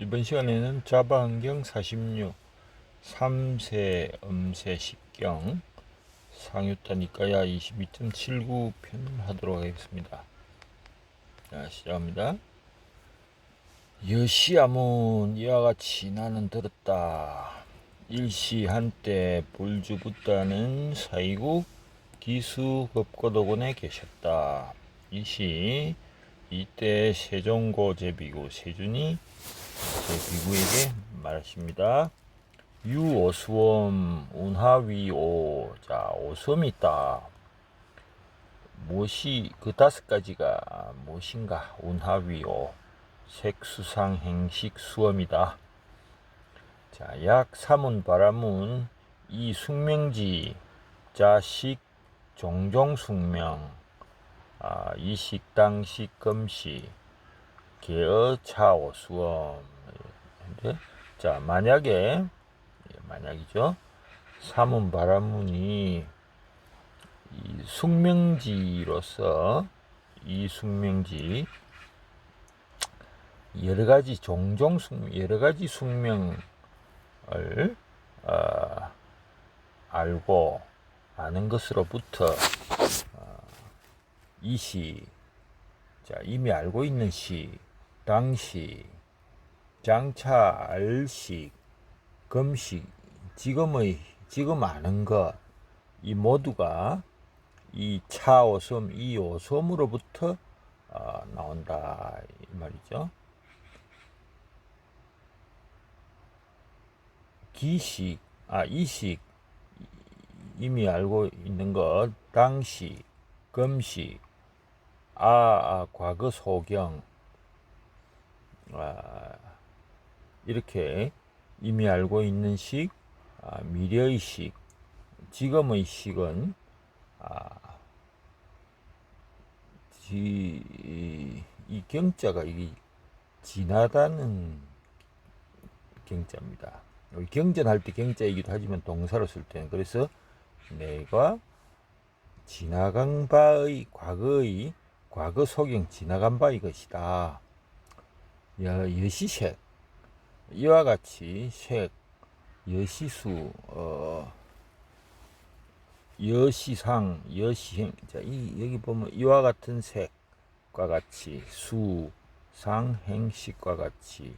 이번 시간에는 자바 환경 46 3세 음세 십경 상유타 니까야 22.79 편을 하도록 하겠습니다. 자, 시작합니다. 여시아문 이와 같이 나는 들었다. 일시 한때 불주붓다는 사이국 기수 급거도군에 계셨다. 이시 이때 세종고 제비구 세준이 제비구에게 말하십니다. 유오수엄 운하위오. 자, 오수엄이 있다. 무엇이 그 다섯 가지가 무엇인가? 운하위오. 색수상 행식 수엄이다. 자, 약 삼운 바라문 이 숙명지 자식 종종숙명 이식 당식 금시 개어 차오수엄. 자, 만약이죠. 삼운 바라문이 이 숙명지로서 이 숙명지 여러 가지 숙명을 알고 아는 것으로부터 이시, 자, 이미 알고 있는 시, 당시, 장차 알식, 금식, 지금 아는 것, 이 모두가 이 차오섬, 이 오섬으로부터 나온다 이 말이죠. 기식, 이식, 이미 알고 있는 것, 당시, 금식, 과거 소경, 이렇게 이미 알고 있는 식, 미래의 식, 지금의 식은 이 경자가 이 지나다는 경자입니다. 경전할 때 경자이기도 하지만 동사로 쓸 때는 그래서 내가 지나간 바의 과거 소경 지나간 바의 것이다. 여시색 이와 같이 색 여시수 여시상 여시행. 자, 여기 보면 이와 같은 색과 같이 수상 행식과 같이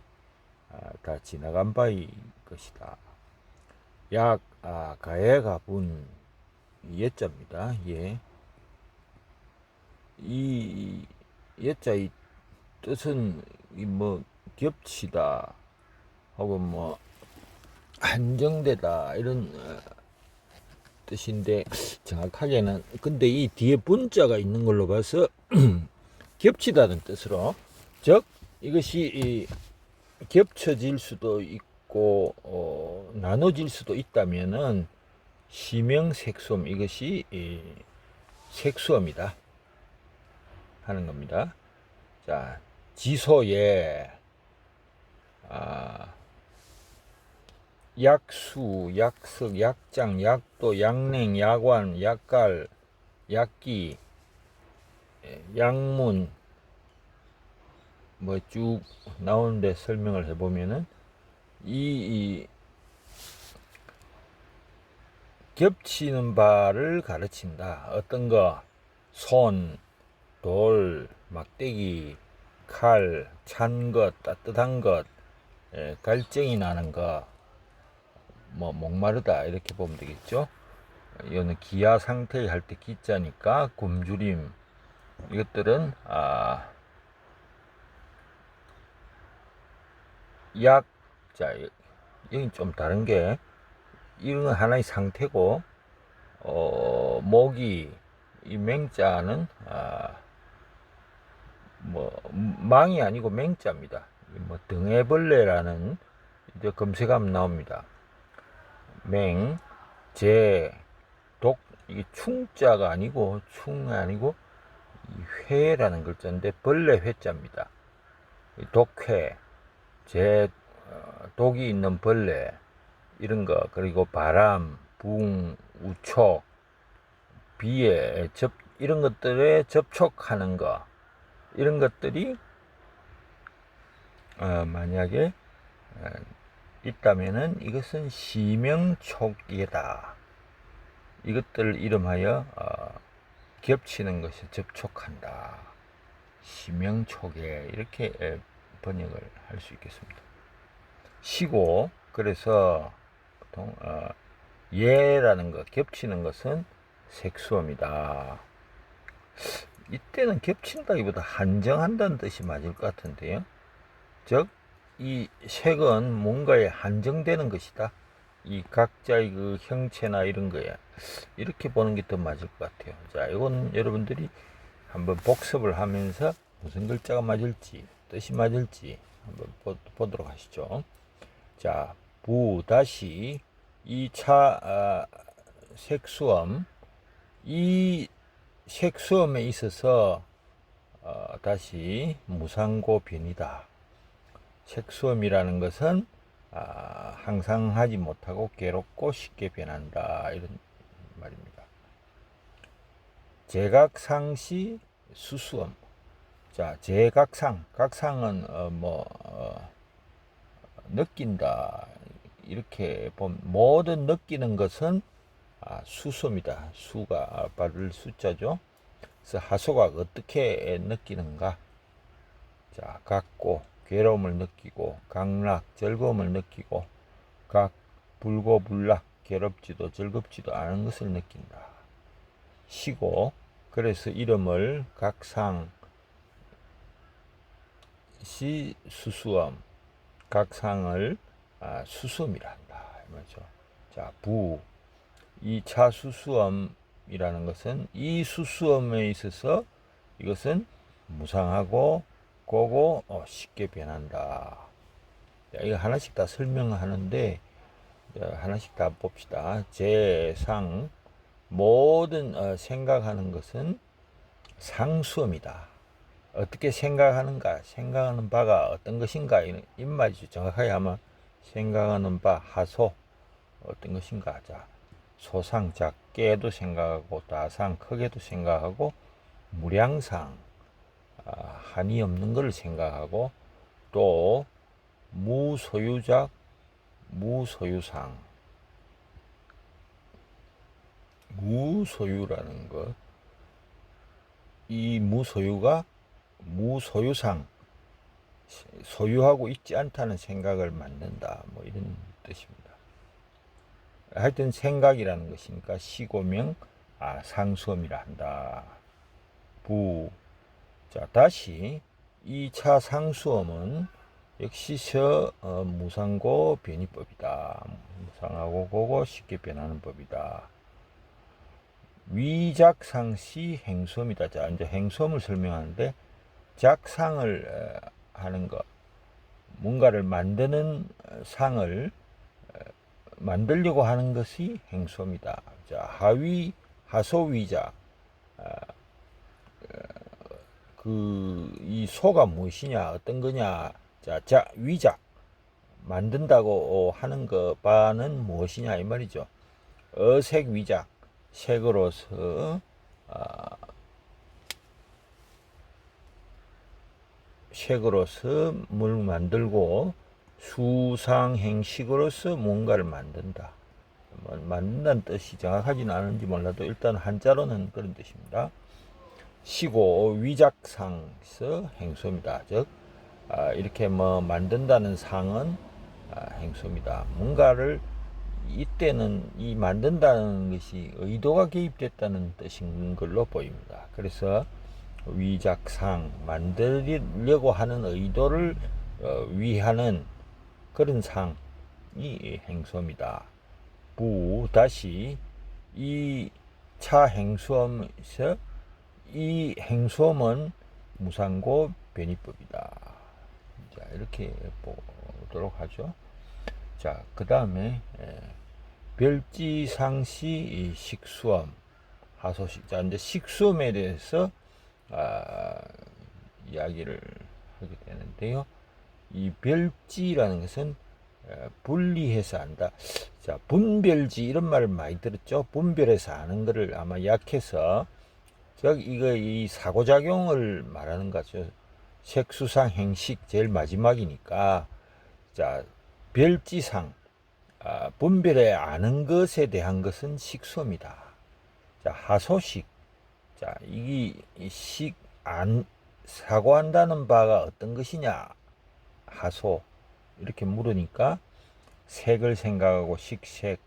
다 지나간 바의 것이다. 약 가해가분 예자입니다. 예. 이 예자의 뜻은 뭐 겹치다 혹은 뭐 한정되다 이런 뜻인데 정확하게는 근데 이 뒤에 분자가 있는 걸로 봐서 겹치다는 뜻으로 즉 이것이 겹쳐질 수도 있고 나눠질 수도 있다면은 시명색수음 이것이 색수음이다 하는 겁니다. 자, 지소에 약수, 약석, 약장, 약도, 약냉, 약관, 약갈, 약기, 약문 뭐 쭉 나오는데 설명을 해보면은 이 겹치는 바를 가르친다. 어떤 거? 손, 돌, 막대기, 칼, 찬 것, 따뜻한 것, 갈증이 나는 것, 뭐 목마르다 이렇게 보면 되겠죠. 이거는 기아 상태 할 때 기자니까 굶주림. 이것들은 약. 자, 여기 좀 다른 게 이런 건 하나의 상태고 모기 이 맹자는 뭐 망이 아니고 맹자입니다. 뭐 등해벌레라는 이제 검색하면 나옵니다. 맹, 재, 독. 이게 충자가 아니고 회라는 글자인데 벌레 회자입니다. 독회, 독이 있는 벌레 이런 거, 그리고 바람, 붕, 우촉, 비에 이런 것들에 접촉하는 거, 이런 것들이 만약에 있다면은 이것은 시명촉이다. 이것들을 이름하여 겹치는 것이 접촉한다. 시명촉에 이렇게 번역을 할 수 있겠습니다. 시고 그래서 보통 예라는 것 겹치는 것은 색수음이다. 이때는 겹친다기보다 한정한다는 뜻이 맞을 것 같은데요. 즉 이 색은 뭔가에 한정되는 것이다. 이 각자의 그 형체나 이런 거에 이렇게 보는 게 더 맞을 것 같아요. 자, 이건 여러분들이 한번 복습을 하면서 무슨 글자가 맞을지 뜻이 맞을지 한번 보도록 하시죠. 자, 부 다시 2차 색수음, 이 색수음에 있어서 다시 무상고 변이다. 색수음이라는 것은 항상 하지 못하고 괴롭고 쉽게 변한다, 이런 말입니다. 제각상시 수수음. 자, 제각상, 각상은 느낀다, 이렇게 보면 모든 느끼는 것은 수수입니다. 수가 바를 숫자죠. 그래서 하소가 어떻게 느끼는가? 자, 같고 괴로움을 느끼고, 강락 즐거움을 느끼고, 각 불고불락 괴롭지도 즐겁지도 않은 것을 느낀다. 시고 그래서 이름을 각상 시 수수음, 각상을 수수음이라 한다, 말이죠. 자, 부 2차 수수음이라는 것은 이 수수음에 있어서 이것은 무상하고 고고 쉽게 변한다. 자, 이거 하나씩 다 설명하는데 하나씩 다 봅시다. 제상 모든 생각하는 것은 상수음이다. 어떻게 생각하는가, 생각하는 바가 어떤 것인가, 이 말이죠. 정확하게 하면 생각하는 바 하소 어떤 것인가. 자, 소상 작게도 생각하고 다상 크게도 생각하고 무량상 한이 없는 것을 생각하고 또 무소유작 무소유상, 무소유라는 것, 이 무소유가 무소유상, 소유하고 있지 않다는 생각을 만든다, 뭐 이런 뜻입니다. 하여튼 생각이라는 것이니까 시고명 상수음이라 한다. 부. 자, 다시 2차 상수음은 역시 무상고 변이법이다. 무상하고 고고 쉽게 변하는 법이다. 위작상시 행수음이다. 자, 이제 행수음을 설명하는데 작상을 하는 것, 뭔가를 만드는 상을 만들려고 하는 것이 행수음이다. 자, 하위 하소위작, 이 소가 무엇이냐, 어떤 거냐. 자, 위작 만든다고 하는 것 바는 무엇이냐, 이 말이죠. 어색 위작, 색으로서 물 만들고 수상행식으로서 뭔가를 만든다. 만든다는 뜻이 정확하지는 않은지 몰라도 일단 한자로는 그런 뜻입니다. 시고 위작상서 행수입니다. 즉 이렇게 만든다는 상은 행수입니다. 뭔가를 이때는 이 만든다는 것이 의도가 개입됐다는 뜻인 걸로 보입니다. 그래서 위작상, 만들려고 하는 의도를 위하는 그런 상이 행수입니다. 부 다시 이 차 행수음에서 이 행수음은 무상고 변이법이다. 자, 이렇게 보도록 하죠. 자, 그 다음에 별지상시 식수음 하소식. 자, 이제 식수음에 대해서 이야기를 하게 되는데요. 이 별지라는 것은 분리해서 안다. 자, 분별지 이런 말을 많이 들었죠. 분별해서 아는 것을 아마 약해서 이 사고작용을 말하는 거죠. 색수상 행식 제일 마지막이니까. 자, 별지상, 분별에 아는 것에 대한 것은 식수입니다. 자, 하소식. 자, 사고한다는 바가 어떤 것이냐? 하소. 이렇게 물으니까 색을 생각하고 식색,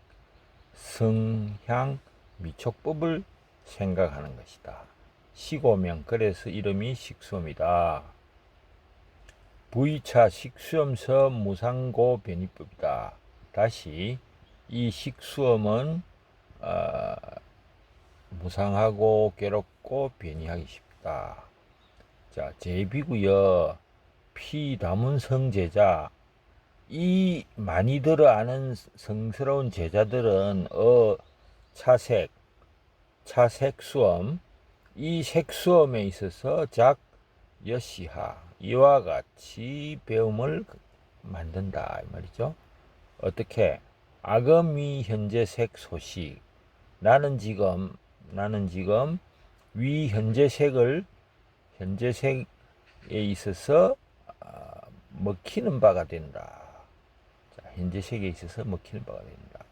성향, 미촉법을 생각하는 것이다. 시고명, 그래서 이름이 식수음이다. 부의차 식수음서 무상고 변이법이다. 다시 이 식수음은 무상하고 괴롭고 변이하기 쉽다. 자, 제비구여 피다문 성제자. 이 많이들 아는 성스러운 제자들은 차색수엄, 이 색수엄에 있어서 여시하, 이와 같이 배움을 만든다 이 말이죠. 어떻게? 아금위 현재 색 소식. 나는 지금 위 현재 색에 있어서 먹히는 바가 된다. 자, 현재 색에 있어서 먹히는 바가 된다.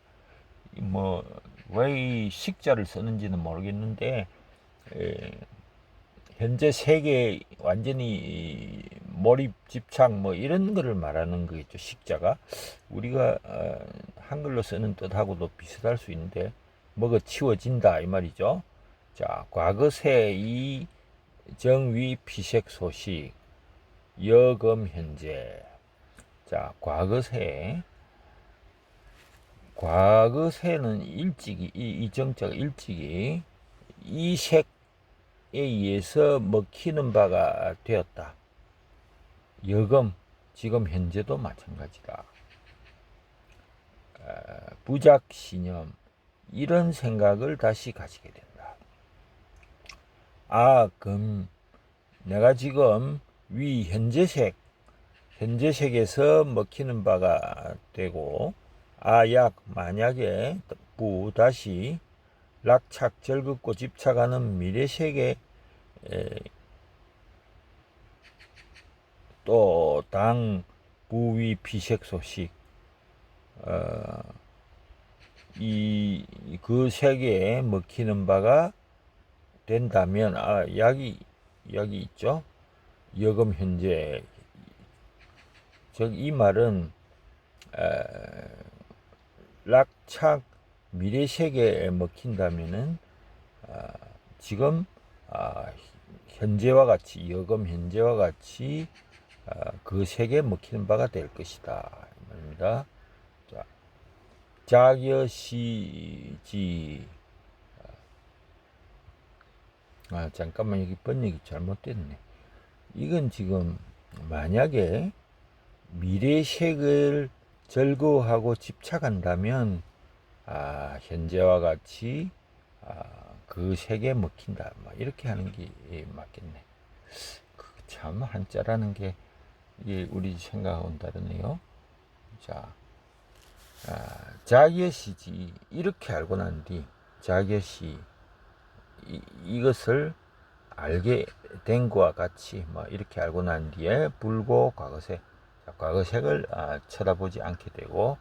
왜 이 식자를 쓰는지는 모르겠는데, 현재 색에 완전히 몰입, 집착, 이런 거를 말하는 거겠죠, 식자가. 우리가 한글로 쓰는 뜻하고도 비슷할 수 있는데, 뭐가 치워진다, 이 말이죠. 자, 과거세 이 정위 피색 소식, 여금 현재. 자, 과거세는 일찍이, 이 정자가 일찍이 이 색에 의해서 먹히는 바가 되었다. 여금, 지금 현재도 마찬가지다. 부작신념, 이런 생각을 다시 가지게 된다. 내가 지금 위 현재색에서 먹히는 바가 되고, 만약에 다시 락착 절긋고 집착하는 미래색에 또 당 부위 피색 소식, 그 색에 먹히는 바가 된다면, 여기 있죠. 여금 현재. 즉, 이 말은 락착 미래색에 먹힌다면은 지금 현재와 같이, 여금 현재와 같이 그 색에 먹히는 바가 될 것이다 이 말입니다. 자, 자여시지. 잠깐만, 여기 번역이 잘못됐네. 이건 지금 만약에 미래색을 즐거워하고 집착한다면 현재와 같이 그 색에 먹힌다, 이렇게 하는 게 맞겠네. 참 한자라는 게 우리 생각하고는 다르네요. 자, 자기의시지, 이렇게 알고 난 뒤 자기의시, 이것을 알게 된 것과 같이 이렇게 알고 난 뒤에 불고 과거색. 자, 과거색을 쳐다보지 않게 되고,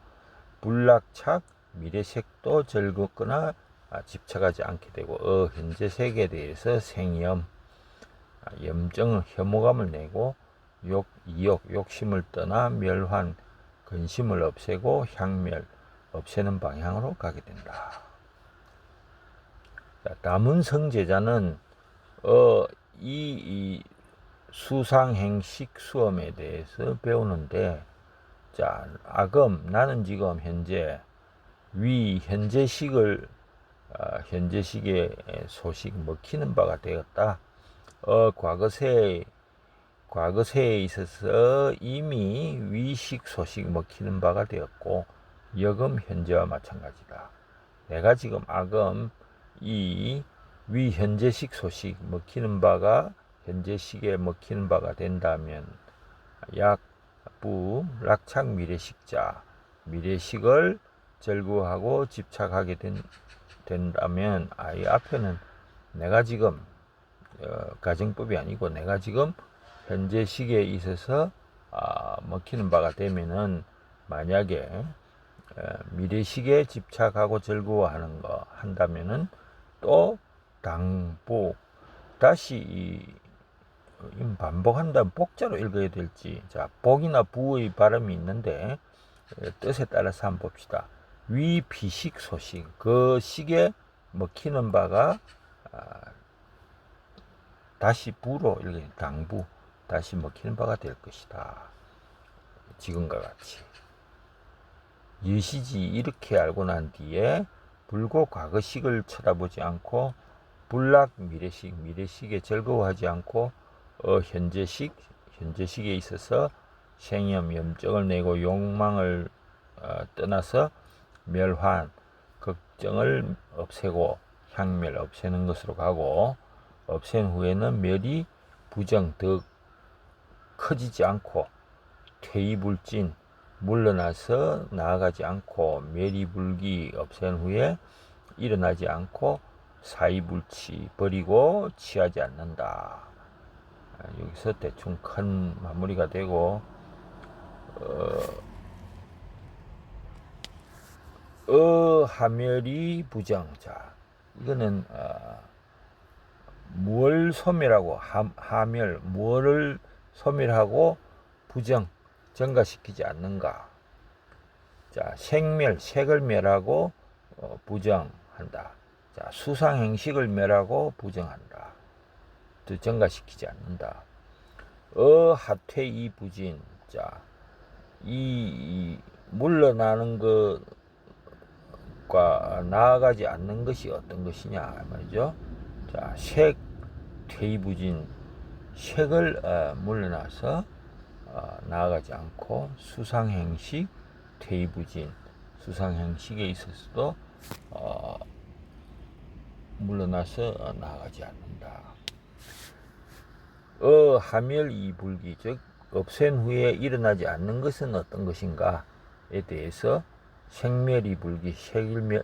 불락착 미래색도 즐겁거나 집착하지 않게 되고, 현재색에 대해서 생염, 염증, 혐오감을 내고, 욕심을 떠나 멸환, 근심을 없애고 향멸, 없애는 방향으로 가게 된다. 자, 다문성제자는 이 수상행식 수엄에 대해서 배우는데, 자, 나는 지금 현재 현재식의 소식 먹히는 바가 되었다. 과거세에 있어서 이미 위식 소식 먹히는 바가 되었고, 여금 현재와 마찬가지다. 내가 지금 이 위현재식 소식 먹히는 바가 현재식에 먹히는 바가 된다면, 락착 미래식을 즐거워하고 집착하게 된다면, 이 앞에는 내가 지금 가정법이 아니고, 내가 지금 현재 시기에 있어서 먹히는 바가 되면은 만약에 미래식에 집착하고 즐거워하는 거 한다면은 또 당부 다시 이 반복한다면 복자로 읽어야 될지. 자, 복이나 부의 발음이 있는데 뜻에 따라서 한번 봅시다. 위 비식 소식, 그 식에 먹히는 바가 다시 부로 읽어야 당부, 다시 먹히는 바가 될 것이다. 지금과 같이 예시지 이렇게 알고 난 뒤에 불고 과거식을 쳐다보지 않고 불락 미래식에 즐거워하지 않고 현재식에 있어서 생염 염증을 내고 욕망을 떠나서 멸환 걱정을 없애고 향멸 없애는 것으로 가고 없앤 후에는 멸이 부정 더 커지지 않고 퇴이불진 물러나서 나아가지 않고 멸이불기 없앤 후에 일어나지 않고 사이불치 버리고 취하지 않는다. 여기서 대충 큰 마무리가 되고 하멸이 부정. 자, 이거는 무엇을 소멸하고 하멸 무엇을 소멸하고 부정 증가시키지 않는가. 자, 색멸 색을 멸하고 부정한다. 자, 수상행식을 멸하고 부정한다. 또 증가시키지 않는다. 하퇴이 부진. 자, 이 물러나는 것과 나아가지 않는 것이 어떤 것이냐 말이죠. 자, 색 퇴이부진 색을 물러나서 나아가지 않고 수상행식 퇴이부진 수상행식에 있어서도 물러나서 나아가지 않는다. 하멸이불기 즉 없앤 후에 일어나지 않는 것은 어떤 것인가에 대해서 생멸이불기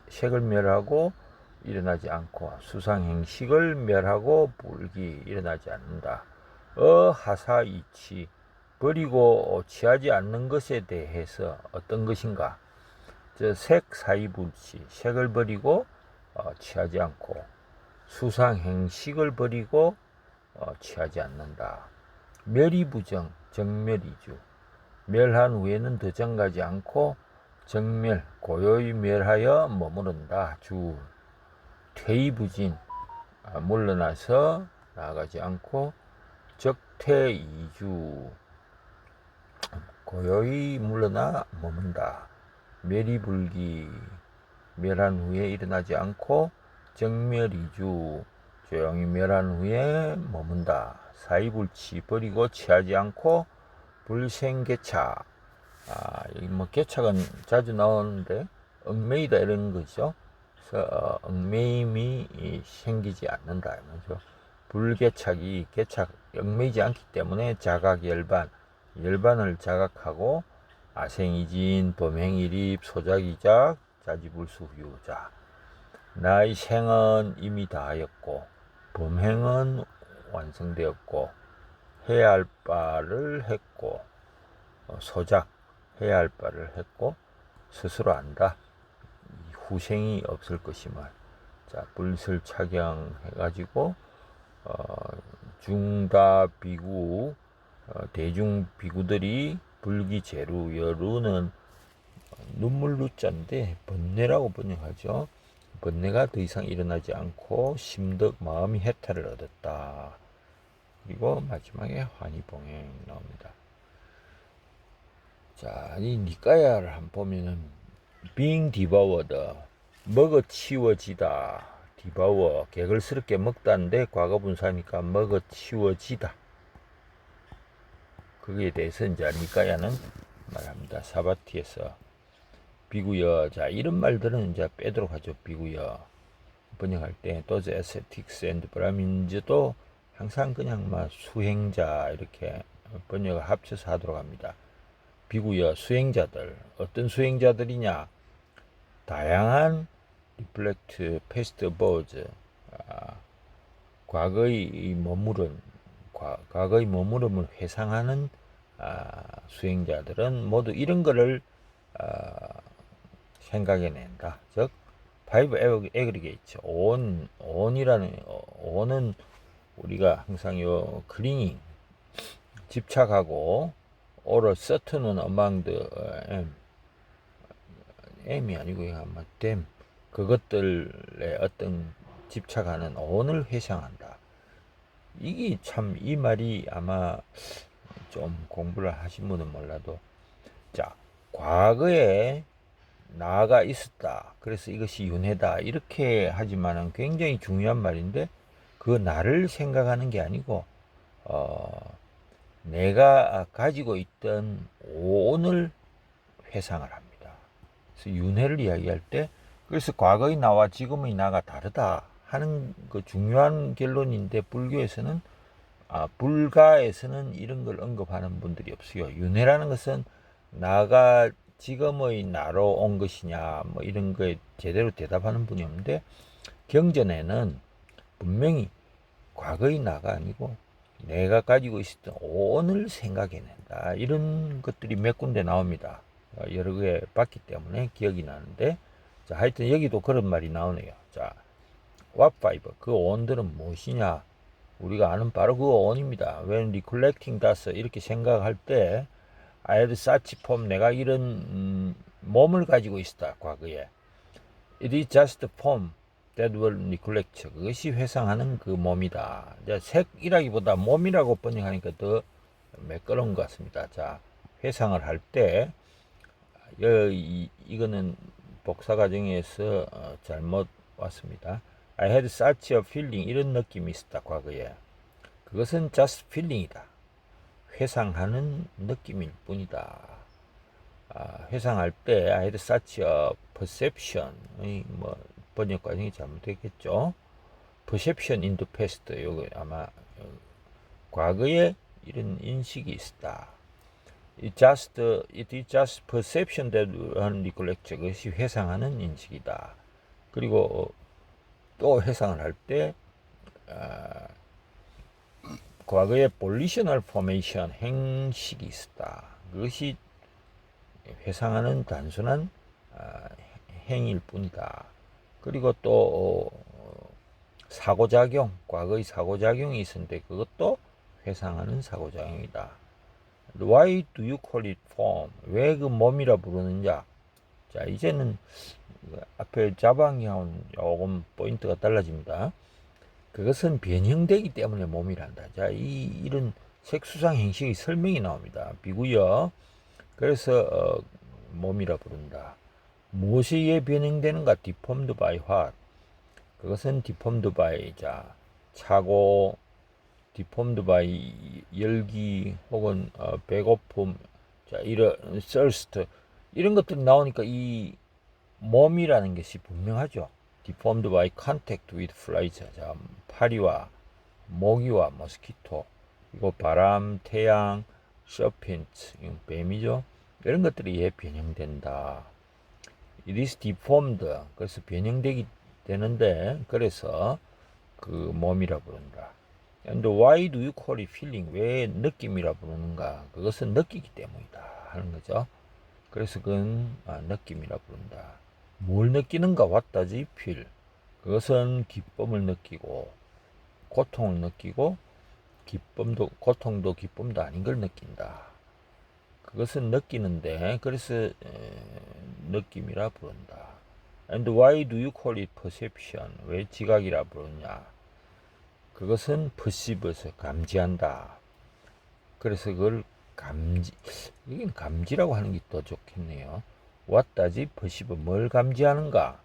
색을 멸하고 일어나지 않고 수상행식을 멸하고 불기 일어나지 않는다. 하사이치 버리고 취하지 않는 것에 대해서 어떤 것인가. 색사이불치 색을 버리고 취하지 않고 수상행식을 버리고 취하지 않는다. 멸이부정 정멸이주 멸한 후에는 더 정가지 않고 정멸 고요히 멸하여 머무른다. 주 퇴이부진 물러나서 나아가지 않고 적퇴이주 고요히 물러나 머문다. 멸이불기 멸한 후에 일어나지 않고 정멸이주 조용히 멸한 후에 머문다. 사이불치 버리고 취하지 않고 불생개차. 여기 뭐 개착은 자주 나오는데 얽매이다 이런 거죠. 그래서 얽매임이 생기지 않는다 이거죠. 불개착이 얽매이지 않기 때문에 자각 열반을 자각하고 아생이진 범행일입 소작이작 자지불수유자. 나의 생은 이미 다하였고 범행은 완성되었고 해야 할 바를 했고 소작 해야 할 바를 했고 스스로 안다. 후생이 없을 것임을. 자, 불설 착용해가지고 중다 비구 대중 비구들이 불기제루 여루는 눈물 루자인데 번뇌라고 번역하죠. 번뇌가 더 이상 일어나지 않고 심득 마음이 해탈을 얻었다. 그리고 마지막에 환희봉행 나옵니다. 자, 이 니까야를 한번 보면은 being devoured 먹어치워지다. devour 개걸스럽게 먹다인데 과거분사니까 먹어치워지다. 거기에 대해서 이제 니까야는 말합니다. 사바티에서 비구여. 자, 이런 말들은 이제 빼도록 하죠. 비구여 번역할 때 또즈 에세틱스 앤드 브라민즈도 항상 그냥 막 수행자 이렇게 번역을 합쳐서 하도록 합니다. 비구여 수행자들. 어떤 수행자들이냐. 다양한 리플렉트 패스트 버즈 과거의 머무름을 회상하는 수행자들은 모두 이런 거를 생각해낸다. 즉 파이브 에그리게이트 on이라는 on은 우리가 항상 요 클리닝 집착하고 or certain among the m이 아니고 아마 them 그것들의 어떤 집착하는 on을 회상한다. 이게 참 이 말이 아마 좀 공부를 하신 분은 몰라도 자 과거에 나가 있었다. 그래서 이것이 윤회다. 이렇게 하지만은 굉장히 중요한 말인데 그 나를 생각하는 게 아니고 내가 가지고 있던 오온을 회상을 합니다. 그래서 윤회를 이야기할 때 그래서 과거의 나와 지금의 나가 다르다 하는 그 중요한 결론인데 불교에서는 불가에서는 이런 걸 언급하는 분들이 없어요. 윤회라는 것은 나가 지금의 나로 온 것이냐 뭐 이런 거에 제대로 대답하는 분이 없는데 경전에는 분명히 과거의 나가 아니고 내가 가지고 있었던 오온을 생각해낸다 이런 것들이 몇 군데 나옵니다. 여러 개 봤기 때문에 기억이 나는데 자 하여튼 여기도 그런 말이 나오네요. 자 what five 그 온들은 무엇이냐 우리가 아는 바로 그 on입니다. When recollecting that 이렇게 생각할 때 I had such form 내가 이런 몸을 가지고 있었다 과거에. It is just form that will recollect 그것이 회상하는 그 몸이다. 이제 색이라기보다 몸이라고 번역하니까 더 매끄러운 것 같습니다. 자 회상을 할 때 이거는 복사 과정에서 잘못 왔습니다. I had such a feeling 이런 느낌이 있었다 과거에. 그것은 just feeling이다. 회상하는 느낌일 뿐이다. 회상할 때 I had such a perception 뭐 번역 과정이 잘못됐겠죠. perception in the past 요거 아마 과거에 이런 인식이 있었다. It is just perception that recollects 그것이 회상하는 인식이다. 그리고 또 회상을 할 때 과거에 volitional formation 행식이 있었다. 그것이 회상하는 단순한 행위일 뿐이다. 그리고 또 사고작용, 과거의 사고작용이 있었는데 그것도 회상하는 사고작용이다. Why do you call it form? 왜 그 몸이라 부르느냐? 자, 이제는 앞에 자방이하고는 조금 포인트가 달라집니다. 그것은 변형되기 때문에 몸이란다. 자, 이런 색수상 행식의 설명이 나옵니다. 비구요. 그래서 몸이라 부른다. 무엇에 의해 변형되는가? deformed by what? 그것은 deformed by 자 차고 deformed by 열기 혹은 배고픔 자 이런 thirst 이런 것들이 나오니까 이 몸이라는 것이 분명하죠. deformed by contact with flies 자 파리와 모기와 모스키토 그리고 바람, 태양, 서펜트 뱀이죠. 이런 것들이 예 변형된다. It is deformed 그래서 변형되기 되는데 그래서 그 몸이라 부른다. And why do you call it feeling? 왜 느낌이라 부르는가? 그것은 느끼기 때문이다 하는 거죠. 그래서 그건 느낌이라 부른다. 뭘 느끼는가? What does it feel? 그것은 기쁨을 느끼고 고통을 느끼고 고통도 기쁨도 아닌 걸 느낀다. 그것은 느끼는데 그래서 느낌이라 부른다. And why do you call it perception? 왜 지각이라 부르냐? 그것은 perceive에서 감지한다. 그래서 그걸 이건 감지라고 하는 게 더 좋겠네요. What does it perceive? 뭘 감지하는가?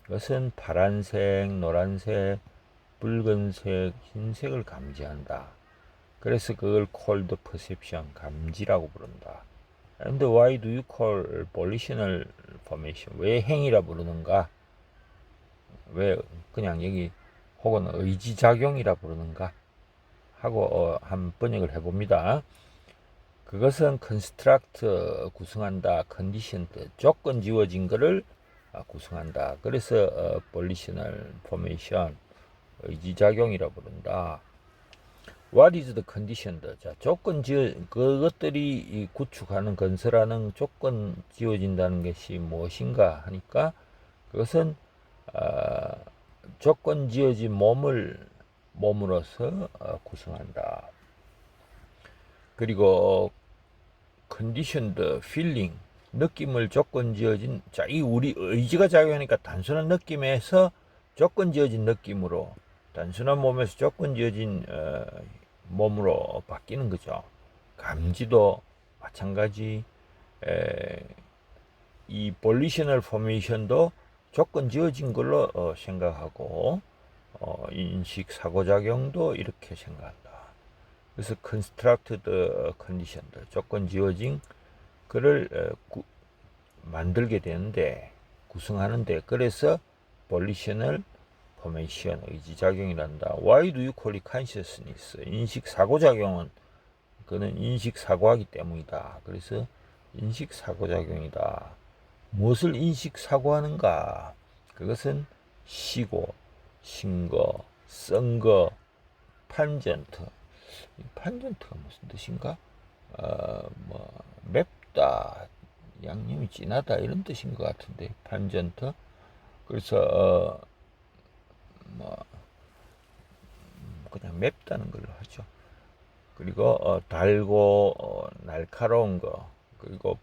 그것은 파란색, 노란색, 붉은색, 흰색을 감지한다. 그래서 그걸 cold perception, 감지라고 부른다. And why do you call volitional formation? 왜 행위라 부르는가? 왜 그냥 여기 혹은 의지작용이라 부르는가? 하고 한 번역을 해봅니다. 그것은 construct 구성한다, conditioned 조건 지어진 것을 구성한다. 그래서 volitional formation 의지작용이라 부른다. What is the condition? 자, 조건 지어 그것들이 이 구축하는 건설하는 조건 지어진다는 것이 무엇인가 하니까 그것은 조건 지어진 몸으로서 구성한다. 그리고 conditioned feeling 느낌을 조건 지어진 자, 이 우리 의지가 작용하니까 단순한 느낌에서 조건 지어진 느낌으로 단순한 몸에서 조건 지어진 몸으로 바뀌는 거죠. 감지도 마찬가지. 이 volitional formation도 조건 지어진 걸로 생각하고 인식 사고작용도 이렇게 생각한다. 그래서 constructed condition들 조건 지어진 그를 만들게 되는데 구성하는데 그래서 volitional formation 의지작용이란다. Why do you call it consciousness? 인식 사고작용은 그는 인식 사고하기 때문이다. 그래서 인식 사고작용이다. 무엇을 인식 사고하는가? 그것은 시고, 신거, 썬거, 판전트. 판전트가 무슨 뜻인가? 맵다, 양념이 진하다 이런 뜻인 것 같은데 판전트. 그래서 그냥 맵다는 걸로 하죠. 그리고 달고 날카로운 거, 그리고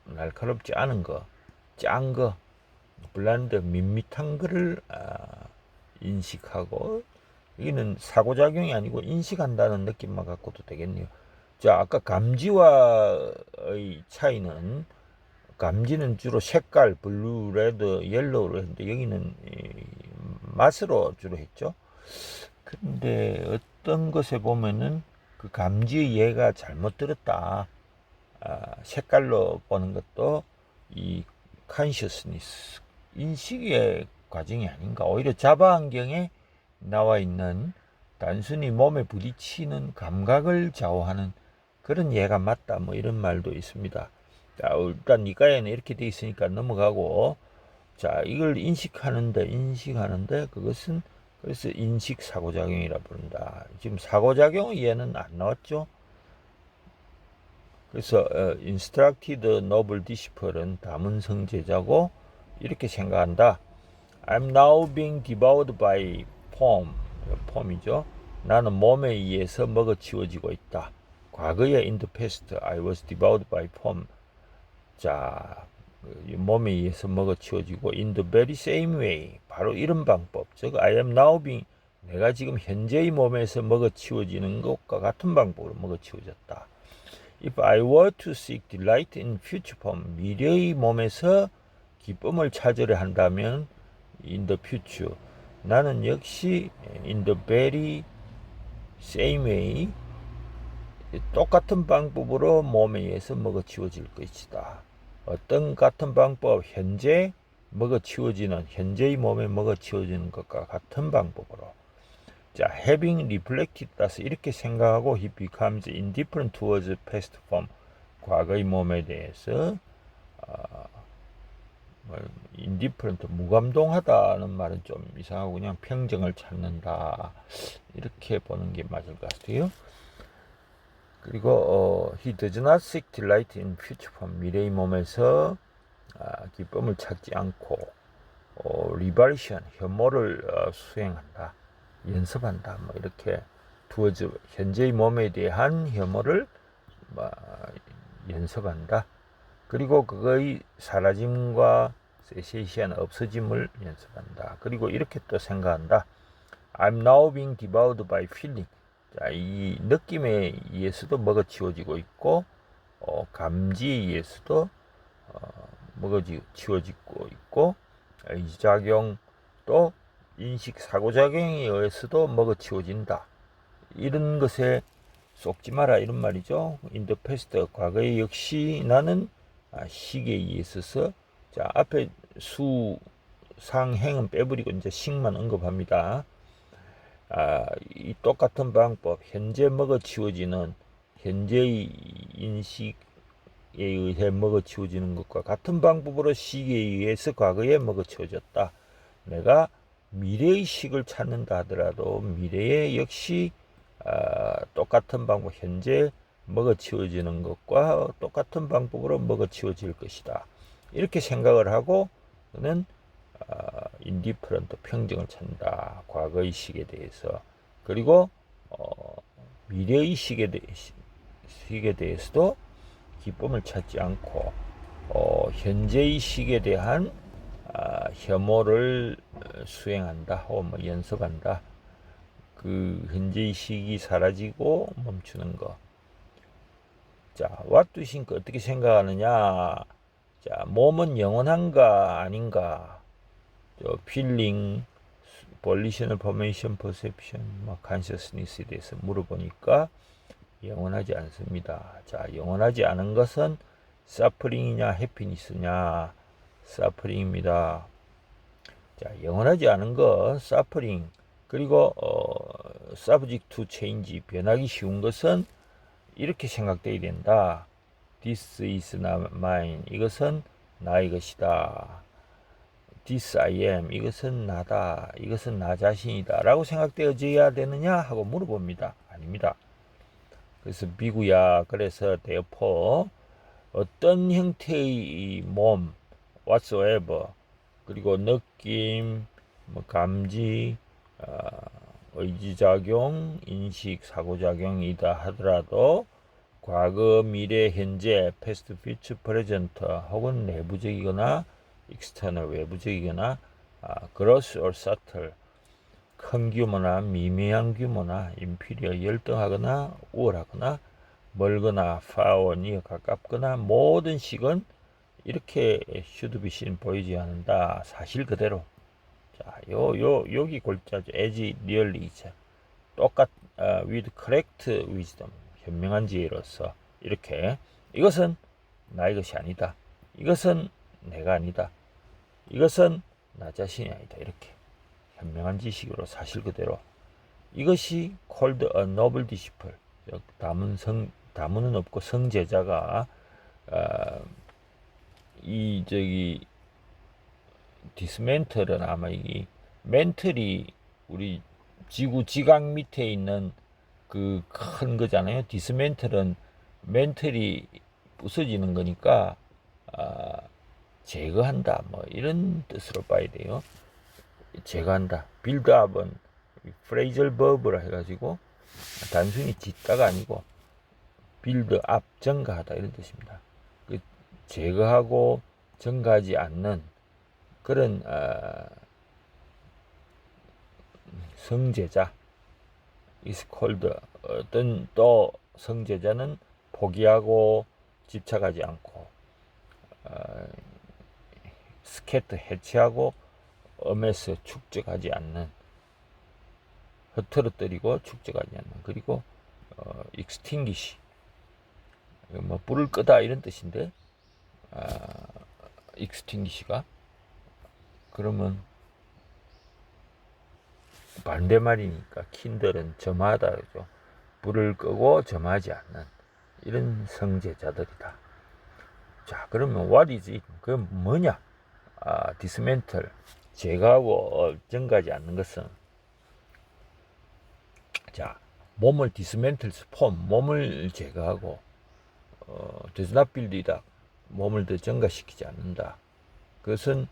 날카롭지 않은 거, 짠 거, 블란드 밋밋한 거를 인식하고 여기는 사고작용이 아니고 인식한다는 느낌만 갖고도 되겠네요. 자, 아까 감지와의 차이는 감지는 주로 색깔, 블루, 레드, 옐로우로 했는데 여기는 맛으로 주로 했죠. 근데 어떤 것에 보면은 그 감지의 예가 잘못 들었다. 색깔로 보는 것도 이 consciousness, 인식의 과정이 아닌가. 오히려 자바 환경에 나와 있는 단순히 몸에 부딪히는 감각을 좌우하는 그런 예가 맞다. 뭐 이런 말도 있습니다. 자, 일단 니까에는 이렇게 돼 있으니까 넘어가고, 자, 이걸 인식하는데 그것은 그래서 인식 사고작용이라 부른다. 지금 사고작용의 예는 안 나왔죠. 그래서 instructed noble disciple은 다문성제자고 이렇게 생각한다. I'm now being devoured by form. form이죠. 나는 몸에 의해서 먹어치워지고 있다. 과거에 in the past I was devoured by form. 자, 몸에 의해서 먹어치워지고 in the very same way. 바로 이런 방법. 즉 I am now being 내가 지금 현재의 몸에서 먹어치워지는 것과 같은 방법으로 먹어치워졌다. If I were to seek delight in future form, 미래의 몸에서 기쁨을 찾으려 한다면 in the future, 나는 역시 in the very same way, 똑같은 방법으로 몸에 의해서 먹어치워질 것이다. 어떤 같은 방법, 현재 먹어치워지는, 현재의 몸에 먹어치워지는 것과 같은 방법으로. 자, having reflected, 따라서 이렇게 생각하고 he becomes indifferent towards past form. 과거의 몸에 대해서 indifferent, 무감동하다는 말은 좀 이상하고 그냥 평정을 찾는다. 이렇게 보는 게 맞을 것 같아요. 그리고 he does not seek delight in future form. 미래의 몸에서 기쁨을 찾지 않고 리바리션, 혐오를 수행한다. 연습한다. 뭐 이렇게 towards 현재의 몸에 대한 혐오를 연습한다. 그리고 그거의 사라짐과 세세이시한 없어짐을 연습한다. 그리고 이렇게 또 생각한다. I'm now being devoured by feeling. 자, 이 느낌에 의해서도 먹어치워지고 있고 감지에 의해서도 먹어치워지고 있고 의지작용 또 인식 사고작용에 의해서도 먹어치워진다. 이런 것에 속지 마라 이런 말이죠. In the past, 과거에 역시 나는 식에 의해서 자, 앞에 수상행은 빼버리고 이제 식만 언급합니다. 이 똑같은 방법, 현재 먹어치워지는 현재의 인식에 의해 먹어치워지는 것과 같은 방법으로 식에 의해서 과거에 먹어치워졌다. 내가 미래의 식을 찾는다 하더라도 미래에 역시 똑같은 방법, 현재 먹어치워지는 것과 똑같은 방법으로 먹어치워질 것이다. 이렇게 생각을 하고 는 인디퍼런트, 평정을 찾는다. 과거의 시기에 대해서. 그리고 미래의 시기에 대해서도 기쁨을 찾지 않고 현재의 시기에 대한 혐오를 수행한다 혹은 뭐 연습한다. 그 현재의 시기 사라지고 멈추는 거. 자, what do you think? 어떻게 생각하느냐? 자, 몸은 영원한가 아닌가? feeling, volitional formation, perception, consciousness에 대해서 물어보니까 영원하지 않습니다. 자, 영원하지 않은 것은 suffering이냐 happiness냐? suffering입니다. 자, 영원하지 않은 것 suffering. 그리고 subject to change, 변하기 쉬운 것은 이렇게 생각되어야 된다. This is not mine. 이것은 나의 것이다. This I am. 이것은 나다. 이것은 나 자신이다. 라고 생각되어져야 되느냐 하고 물어봅니다. 아닙니다. 그래서 비구야. 그래서 therefore 어떤 형태의 몸 whatsoever 그리고 느낌, 감지, 의지작용, 인식, 사고작용이다 하더라도 과거, 미래, 현재, past, future, present 혹은 내부적이거나 external, 외부적이거나 gross or subtle, 큰 규모나 미미한 규모나 inferior, 열등하거나 우월하거나 멀거나 far, near, 가깝거나 모든 식은 이렇게 should be seen, 보이지 않는다. 사실 그대로. 자, 여기 골자죠. as really is. with correct wisdom. 현명한 지혜로서. 이렇게. 이것은 나의 것이 아니다. 이것은 내가 아니다. 이것은 나 자신이 아니다. 이렇게. 현명한 지식으로 사실 그대로. 이것이 called a noble disciple. 다문은 없고 성제자가, 디스멘틀은 아마 이 멘틀이 우리 지구 지각 밑에 있는 그 큰 거잖아요. 디스멘틀은 멘틀이 부서지는 거니까 제거한다. 뭐 이런 뜻으로 봐야 돼요. 제거한다. 빌드업은 프레이절 버브라 해가지고 단순히 짓다가 아니고 빌드업 증가하다 이런 뜻입니다. 그 제거하고 증가하지 않는 그런 성제자 is called. 어떤 또 성제자는 포기하고 집착하지 않고 스케트 해체하고 엄에서 축적하지 않는, 흐트러뜨리고 축적하지 않는, 그리고 extinguish, 뭐 불을 끄다 이런 뜻인데 extinguish가 그러면 반대말이니까 킨들은 점하다 그죠. 불을 끄고 점하지 않는 이런 성제자들이다. 자, 그러면 what is it? 그건 뭐냐? dismantle, 제거하고 증가하지 않는 것은, 자, 몸을 dismantle form, 몸을 제거하고 does not build it up, 몸을 더 증가시키지 않는다. 그것은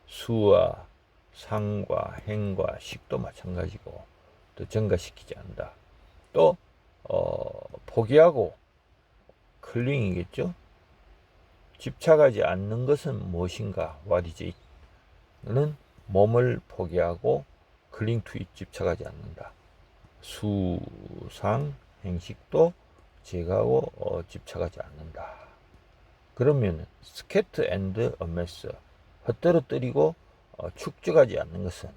수와 상과 행과 식도 마찬가지고 더 증가시키지 않는다. 또 포기하고 클링이겠죠. 집착하지 않는 것은 무엇인가? What is it? 는 몸을 포기하고 클링 투 집착하지 않는다. 수, 상, 행식도 제거하고 집착하지 않는다. 그러면 스케트 앤드 어메스, 헛떨어뜨리고 축적하지 않는 것은,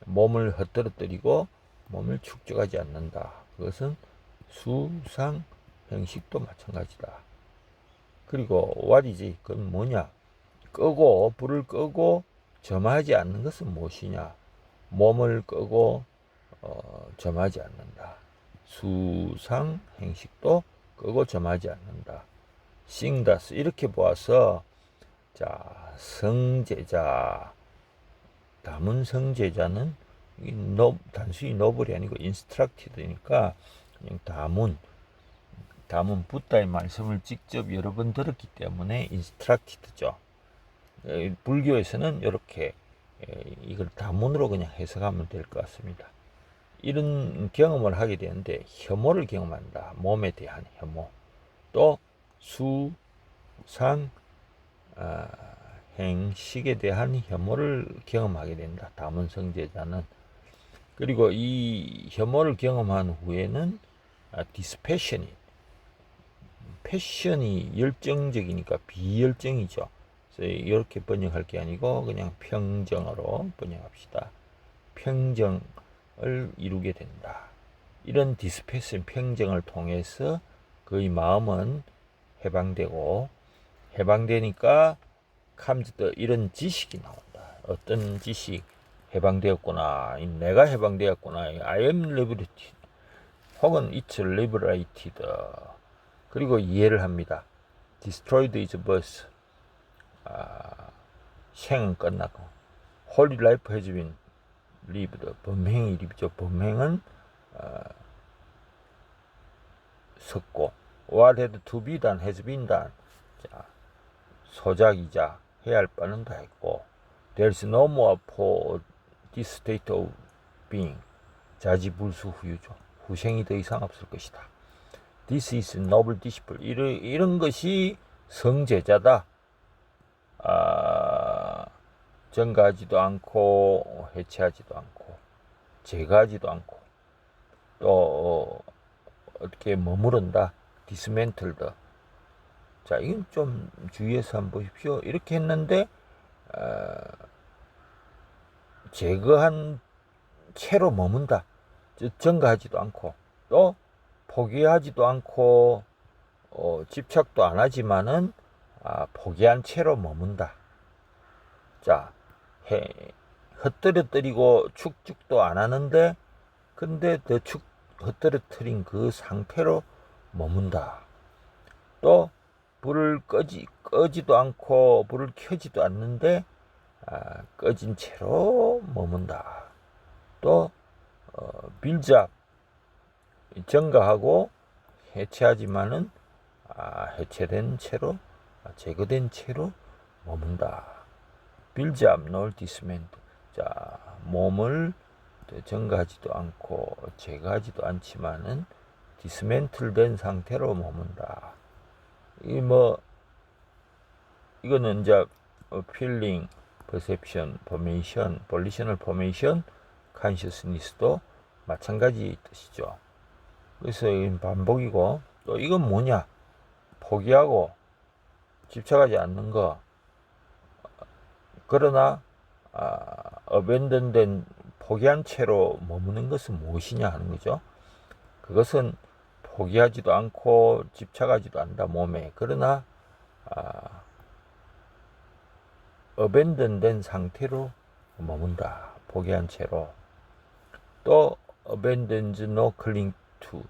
몸을 헛떨어뜨리고 몸을 축적하지 않는다. 그것은 수, 상, 행식도 마찬가지다. 그리고 what is it? 그건 뭐냐? 끄고, 불을 끄고 점하지 않는 것은 무엇이냐? 몸을 끄고 점하지 않는다. 수, 상, 행식도 끄고 점하지 않는다. 싱다스, 이렇게 보아서, 자, 성제자, 담은 성제자는 단순히 노블이 아니고 인스트럭티드니까 그냥 다문 붓다의 말씀을 직접 여러 번 들었기 때문에 인스트럭티드죠. 불교에서는 이렇게 이걸 다문으로 그냥 해석하면 될 것 같습니다. 이런 경험을 하게 되는데 혐오를 경험한다. 몸에 대한 혐오. 또 수상 행식에 대한 혐오를 경험하게 된다. 다문 성제자는. 그리고 이 혐오를 경험한 후에는 디스패션이 패션이 열정적이니까 비열정이죠. 그래서 이렇게 번역할 게 아니고 그냥 평정으로 번역합시다. 평정을 이루게 된다. 이런 디스패션 평정을 통해서 그의 마음은 해방되니까 캄즈도 이런 지식이 나온다. 어떤 지식? 해방되었구나. 내가 해방되었구나. I am liberated. 혹은 it's liberated. 그리고 이해를 합니다. destroyed is birth. 생은 끝나고 holy life has been lived. 범행이 liv죠. 범행은 섰고 what had to be done has been done. 자, 소작이자 해야 할 바는 다 했고 there's no more for this state of being. 자지불수 후유죠. 후생이 더 이상 없을 것이다. This is noble disciple. 이런 것이 성제자다. 증가하지도 않고 해체하지도 않고 제거하지도 않고 또 어떻게 머무른다. dismantled. 자, 이건 좀 주의해서 한번 보십시오. 이렇게 했는데 제거한 채로 머문다. 증가하지도 않고 또 포기하지도 않고 집착도 안 하지만은 포기한 채로 머문다. 자, 헛들여뜨리고 축축도 안 하는데 근데 헛들여뜨린 그 상태로 머문다. 또 불을 끄지도 않고 불을 켜지도 않는데 꺼진 채로 머문다. 또 빌잡 증가하고 해체하지만은 해체된 채로 제거된 채로 머문다. 빌잡 놀 디스멘트. 자, 몸을 증가하지도 않고 제거하지도 않지만은 디스멘틀된 상태로 머문다. 이거는 이제 feeling, perception, formation, volitional formation, consciousness도 마찬가지 뜻이죠. 그래서 반복이고 또 이건 뭐냐? 포기하고 집착하지 않는 거. 그러나 abandon된 포기한 채로 머무는 것은 무엇이냐 하는 거죠. 그것은 포기하지도 않고 집착하지도 않는다 몸에. 그러나 abandon된 상태로 머문다. 포기한 채로. 또 abandoned no cling to.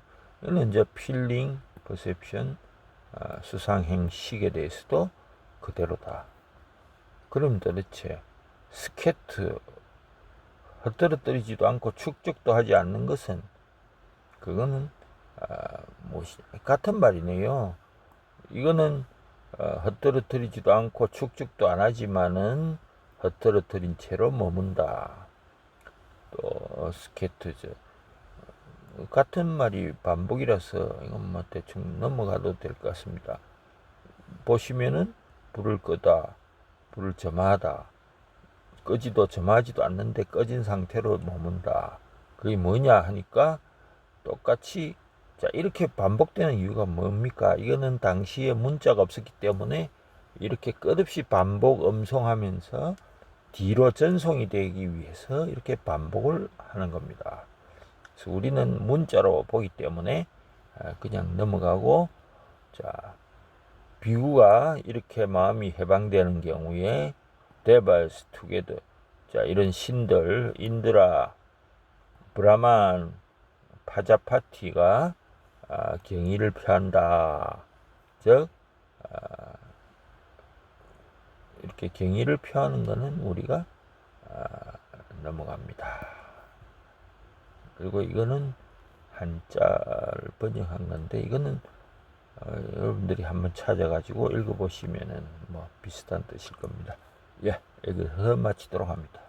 이는 이제 feeling, perception, 수상행식에 대해서도 그대로다. 그럼 도대체 스케트 헛들어뜨리지도 않고 축적도 하지 않는 것은 그거는 같은 말이네요. 이거는 헛들어뜨리지도 않고 축적도 안 하지만은 헛들어뜨린 채로 머문다. 또 스케트죠. 같은 말이 반복이라서 이건 뭐 대충 넘어가도 될 것 같습니다. 보시면은 불을 끄다, 불을 점하다, 끄지도 점하지도 않는데 꺼진 상태로 머문다. 그게 뭐냐 하니까 똑같이 자 이렇게 반복되는 이유가 뭡니까? 이거는 당시에 문자가 없었기 때문에 이렇게 끝없이 반복 음송하면서 뒤로 전송이 되기 위해서 이렇게 반복을 하는 겁니다. 그래서 우리는 문자로 보기 때문에 그냥 넘어가고 자 비구가 이렇게 마음이 해방되는 경우에 데바스 투게더 자 이런 신들 인드라 브라만 파자파티가 경의를 표한다. 즉 이렇게 경의를 표하는 것은 우리가 넘어갑니다. 그리고 이거는 한자를 번역한 건데 이거는 여러분들이 한번 찾아가지고 읽어보시면은 뭐 비슷한 뜻일 겁니다. 예, 여기서 마치도록 합니다.